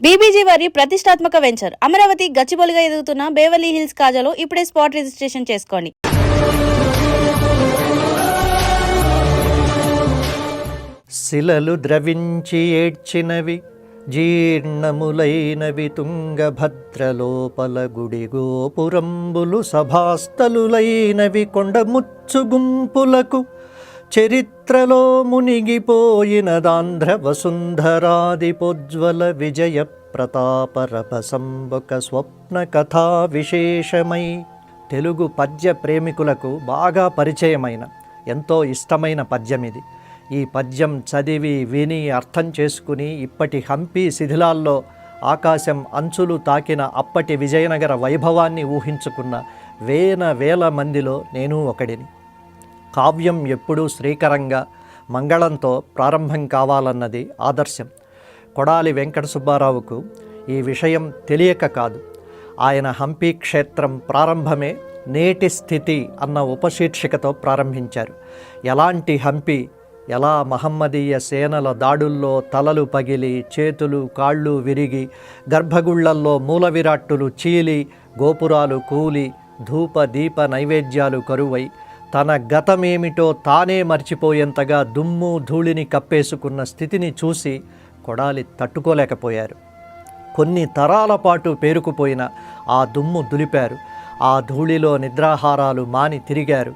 BBG వారి ప్రతిష్టాత్మక venture Amaravati గచ్చిబౌలిగా ఎదుగుతున్న బేవర్లీ హిల్స్ కాజాలో ఇప్పుడే స్పాట్ రిజిస్ట్రేషన్ చేసుకోండి. శిలలు ద్రవించి ఏడ్చినవి జీర్ణములైనవి తుంగభద్రలోపల గుడి గోపురంబులు సభాస్థలులైనవి కొండముచ్చు గుంపులకు చరిత్రలో మునిగిపోయినదాంధ్ర వసుంధరాదిపోజ్వల విజయ ప్రతాపరభసంబక స్వప్న కథా విశేషమై తెలుగు పద్య ప్రేమికులకు బాగా పరిచయమైన ఎంతో ఇష్టమైన పద్యం ఇది. ఈ పద్యం చదివి విని అర్థం చేసుకుని ఇప్పటి హంపి శిథిలాల్లో ఆకాశం అంచులు తాకిన అప్పటి విజయనగర వైభవాన్ని ఊహించుకున్న వేల మందిలో నేను ఒకడిని. కావ్యం ఎప్పుడూ శ్రీకరంగా మంగళంతో ప్రారంభం కావాలన్నది ఆదర్శం. కొడాలి వెంకట సుబ్బారావుకు ఈ విషయం తెలియక కాదు. ఆయన హంపి క్షేత్రం ప్రారంభమే నేటి స్థితి అన్న ఉపశీర్షికతో ప్రారంభించారు. ఎలాంటి హంపి, ఎలా మహమ్మదీయ సేనల దాడుల్లో తలలు పగిలి చేతులు కాళ్ళు విరిగి గర్భగుళ్లల్లో మూల విరాట్టులు చీలి గోపురాలు కూలి ధూప దీప నైవేద్యాలు కరువై తన గతమేమిటో తానే మర్చిపోయేంతగా దుమ్ము ధూళిని కప్పేసుకున్న స్థితిని చూసి కొడాలి తట్టుకోలేకపోయారు. కొన్ని తరాల పాటు పేరుకుపోయిన ఆ దుమ్ము దులిపారు. ఆ ధూళిలో నిద్రాహారాలు మాని తిరిగారు.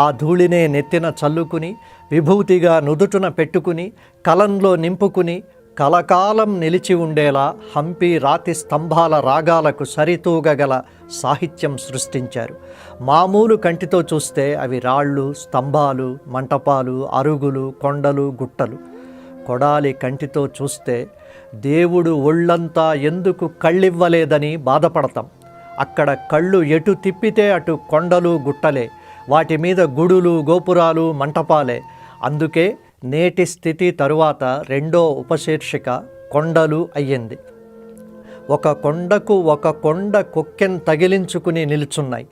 ఆ ధూళినే నెత్తిన చల్లుకుని విభూతిగా నుదుటున పెట్టుకుని కలంలో నింపుకుని కలకాలం నిలిచి ఉండేలా హంపి రాతి స్తంభాల రాగాలకు సరితూగగల సాహిత్యం సృష్టించారు. మామూలు కంటితో చూస్తే అవి రాళ్ళు, స్తంభాలు, మంటపాలు, అరుగులు, కొండలు, గుట్టలు. కొడాలి కంటితో చూస్తే దేవుడు ఒళ్ళంతా ఎందుకు కళ్ళివ్వలేదని బాధపడతాం. అక్కడ కళ్ళు ఎటు తిప్పితే అటు కొండలు, గుట్టలే. వాటి మీద గుడులు, గోపురాలు, మంటపాలే. అందుకే నేటి స్థితి తరువాత రెండో ఉపశీర్షిక కొండలు అయ్యింది. ఒక కొండకు ఒక కొండ కొక్కెన్ తగిలించుకుని నిలుచున్నాయి.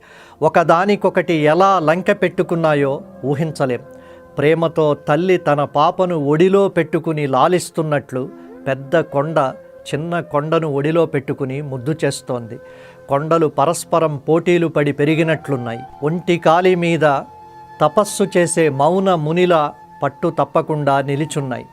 ఒకదానికొకటి ఎలా లంక పెట్టుకున్నాయో ఊహించలేం. ప్రేమతో తల్లి తన పాపను ఒడిలో పెట్టుకుని లాలిస్తున్నట్లు పెద్ద కొండ చిన్న కొండను ఒడిలో పెట్టుకుని ముద్దు చేస్తోంది. కొండలు పరస్పరం పోటీలు పడి పెరిగినట్లున్నాయి. ఒంటి కాలి మీద తపస్సు చేసే మౌన మునిలా పట్టు తప్పకుండా నిలిచున్నాయి.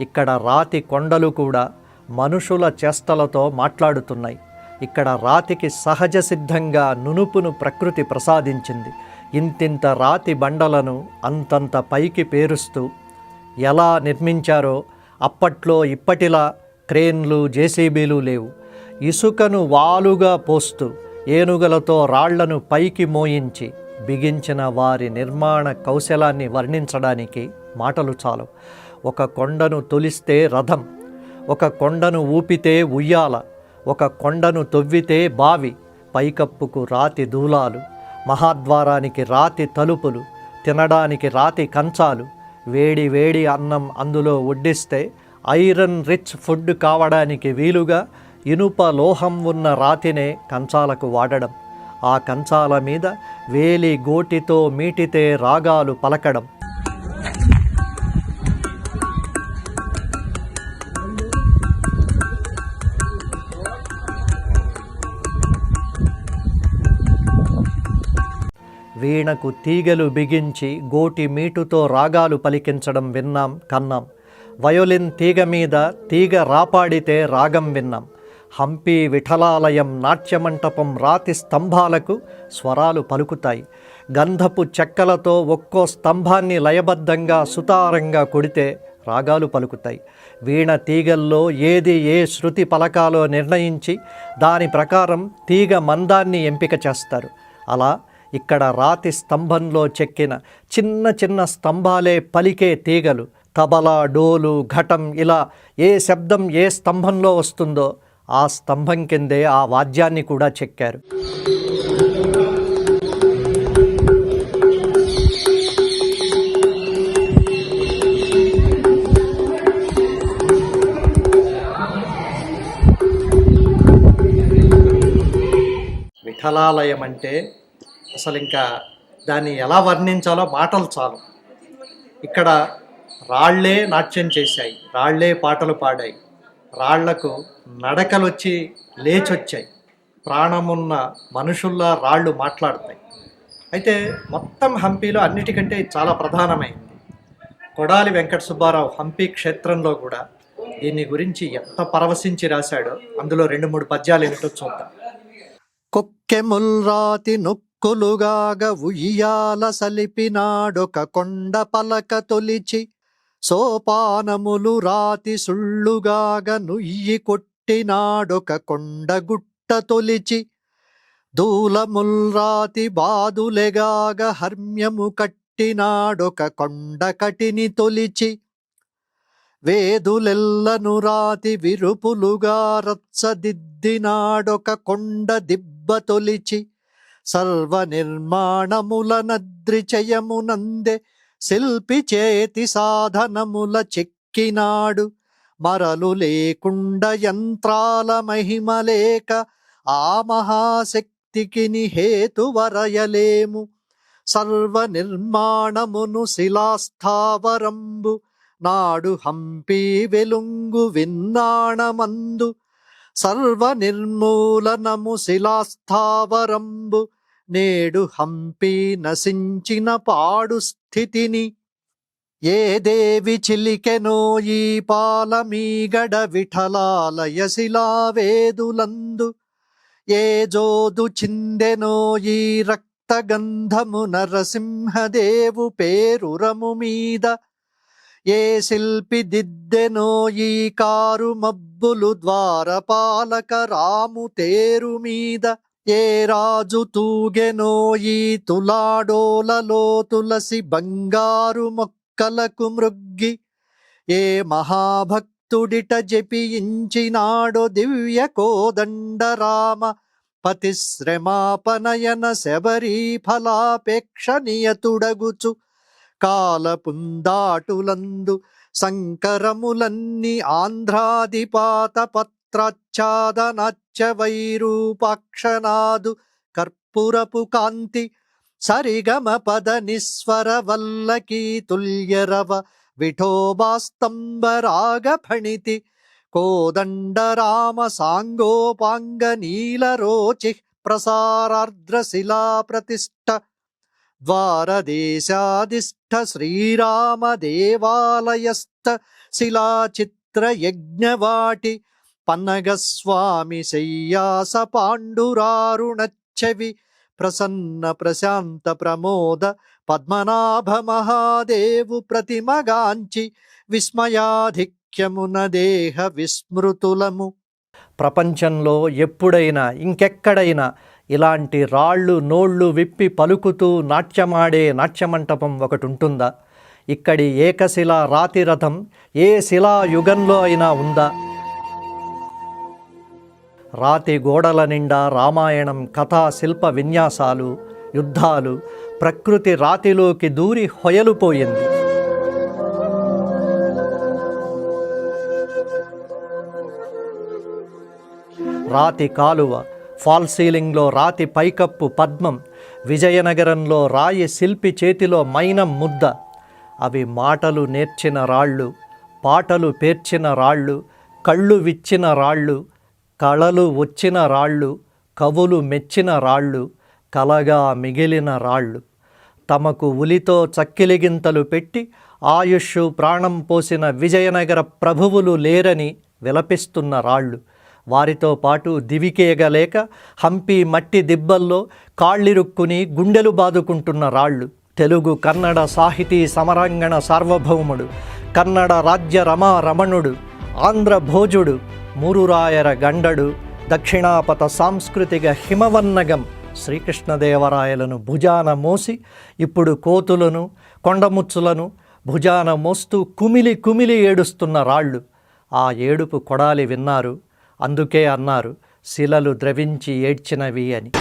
ఇక్కడ రాతి కొండలు కూడా మనుషుల చేష్టలతో మాట్లాడుతున్నాయి. ఇక్కడ రాతికి సహజ సిద్ధంగా నునుపును ప్రకృతి ప్రసాదించింది. ఇంతింత రాతి బండలను అంతంత పైకి పేరుస్తూ ఎలా నిర్మించారో అప్పట్లో ఇప్పటిలా క్రేన్లు, జేసీబీలు లేవు. ఇసుకను వాలుగా పోస్తూ ఏనుగలతో రాళ్లను పైకి మోయించి బిగించిన వారి నిర్మాణ కౌశలాన్ని వర్ణించడానికి మాటలు చాలు. ఒక కొండను తొలిస్తే రథం, ఒక కొండను ఊపితే ఉయ్యాల, ఒక కొండను తొవ్వితే బావి, పైకప్పుకు రాతి దూలాలు, మహాద్వారానికి రాతి తలుపులు, తినడానికి రాతి కంచాలు, వేడి వేడి అన్నం అందులో వడ్డిస్తే ఐరన్ రిచ్ ఫుడ్ కావడానికి వీలుగా ఇనుప లోహం ఉన్న రాతినే కంచాలకు వాడడం. ఆ కంచాల మీద వేలి గోటితో మీటితే రాగాలు పలకడం. వీణకు తీగలు బిగించి గోటి మీటుతో రాగాలు పలికించడం విన్నాం, కన్నాం. వయోలిన్ తీగ మీద తీగ రాపాడితే రాగం విన్నాం. హంపి విఠలాలయం నాట్యమంటపం రాతి స్తంభాలకు స్వరాలు పలుకుతాయి. గంధపు చెక్కలతో ఒక్కో స్తంభాన్ని లయబద్ధంగా సుతారంగా కొడితే రాగాలు పలుకుతాయి. వీణ తీగల్లో ఏది ఏ శృతి పలకాలో నిర్ణయించి దాని ప్రకారం తీగ మందాన్ని ఎంపిక చేస్తారు. అలా ఇక్కడ రాతి స్తంభంలో చెక్కిన చిన్న చిన్న స్తంభాలే పలికే తీగలు. తబలా, డోలు, ఘటం ఇలా ఏ శబ్దం ఏ స్తంభంలో వస్తుందో ఆ స్తంభం కిందే ఆ వాద్యాన్ని కూడా చెక్కారు. విఠలాలయం అంటే అసలు ఇంకా దాన్ని ఎలా వర్ణించాలో మాటలు చాలు. ఇక్కడ రాళ్లే నాట్యం చేశాయి, రాళ్లే పాటలు పాడాయి. రాళ్లకు నడకలొచ్చి లేచొచ్చాయి. ప్రాణమున్న మనుషుల్లా రాళ్ళు మాట్లాడతాయి. అయితే మొత్తం హంపీలో అన్నిటికంటే చాలా ప్రధానమైంది. కొడాలి వెంకట సుబ్బారావు హంపి క్షేత్రంలో కూడా దీని గురించి ఎంత పరవశించి రాశాడో అందులో 2-3 పద్యాలు ఏమిటో చూద్దాం. కొక్కెముల్రాతి నొక్కులుగాగ ఉయ్యాల సలిపినాడొక కొండ పలక తొలిచి, సోపానములు రాతి సుళ్ళుగాగ నుయ్యి కొట్టినాడొక కొండ గుట్ట తొలిచి, దూలముల్రాతి బాదులెగాగ హర్మ్యము కట్టినాడొక కొండ కటిని తొలిచి, వేదులెల్లను రాతి విరుపులుగా రత్సదిద్దినాడొక కొండ దిబ్బ తొలిచి, సర్వ నిర్మాణముల నద్రిచయమునందే శిల్పి చేతి సాధనముల చెక్కినాడు, మరలు లేకుండ యంత్రాల మహిమ లేక ఆ మహాశక్తికి హేతు వరయలేము, సర్వ నిర్మాణమును శిలాస్థావరంబు నాడు హంపి వెలుంగు విన్నాణమందు, సర్వ నిర్మూలనము శిలాస్థావరంబు నేడు హంపి నశించిన పాడు స్థితిని, ఏ దేవి చిలికెనో ఈ పాలమీగడ విఠలాలయ శిలావేదులందు, ఏ జోదు చిందెనో ఈ రక్తగంధము నరసింహదేవు పేరురము మీద, ఏ శిల్పి దిద్దెనో ఈ కారు మబ్బులు ద్వారపాలక రాము తేరు మీద, ఏ రాజు తూగెనో ఈ తులాడోలలో తులసి బంగారు మొక్కలకు మృగ్గి, ఏ మహాభక్తుడిట జపించినాడో దివ్య కోదండరామ పతిశ్రమాపనయన శబరీ ఫలాపేక్ష నియతుడగుచు, కాలపుందాటులందు సంకరములన్నీ ఆంధ్రాదిపాత పత్రాచ్ఛాదనాచ్య వైరూపాక్షనాదు కర్పూరపు కాంతి, సరిగమ పద నిస్వర వల్లకీ తుల్యరవ విఠోబాస్తంబరాగ ఫణితి, కోదండరామ సాంగోపాంగ నీలరోచి ప్రసారార్ద్ర శిలా ప్రతిష్ఠ, ద్వారదేశాదిష్ట శ్రీరామ దేవాలయస్థ శిలాచిత్ర యజ్ఞవాటి, పన్నగస్వామి శయ్యాస పాండురారుణచ్చవి ప్రసన్న ప్రశాంత ప్రమోద పద్మనాభ మహాదేవు ప్రతిమగాంచి, విస్మయాధిక్యమున దేహ విస్మృతులము. ప్రపంచంలో ఎప్పుడైనా ఇంకెక్కడైనా ఇలాంటి రాళ్ళు నోళ్ళు విప్పి పలుకుతూ నాట్యమాడే నాట్యమంటపం ఒకటి ఉంటుందా? ఇక్కడి ఏకశిలా రాతి రథం ఏ శిలా యుగంలో అయినా ఉందా? రాతి గోడల నిండా రామాయణం కథా శిల్ప విన్యాసాలు, యుద్ధాలు, ప్రకృతి రాతిలోకి దూరి హొయలుపోయింది. రాతి కాలువ, ఫాల్ సీలింగ్లో రాతి పైకప్పు పద్మం, విజయనగరంలో రాయి శిల్పి చేతిలో మైనం ముద్ద. అవి మాటలు నేర్చిన రాళ్ళు, పాటలు పేర్చిన రాళ్ళు, కళ్ళు విచ్చిన రాళ్ళు, కళలు వచ్చిన రాళ్ళు, కవులు మెచ్చిన రాళ్ళు, కలగా మిగిలిన రాళ్ళు. తమకు ఉలితో చక్కిలిగింతలు పెట్టి ఆయుష్ ప్రాణం పోసిన విజయనగర ప్రభువులు లేరని విలపిస్తున్న రాళ్ళు. వారితో పాటు దివికేయగలేక హంపి మట్టి దిబ్బల్లో కాళ్ళిరుక్కుని గుండెలు బాదుకుంటున్న రాళ్ళు. తెలుగు కన్నడ సాహితీ సమరాంగణ సార్వభౌముడు, కన్నడ రాజ్య రమా రమణుడు, ఆంధ్ర భోజుడు, మూరురాయర గండడు, దక్షిణాపథ సాంస్కృతిక హిమవన్నగం శ్రీకృష్ణదేవరాయలను భుజాన మోసి ఇప్పుడు కోతులను కొండముచ్చులను భుజాన మోస్తూ కుమిలి కుమిలి ఏడుస్తున్న రాళ్ళు. ఆ ఏడుపు కొడాలి విన్నారు. అందుకే అన్నారు శిలలు ద్రవించి ఏడ్చినవి అని.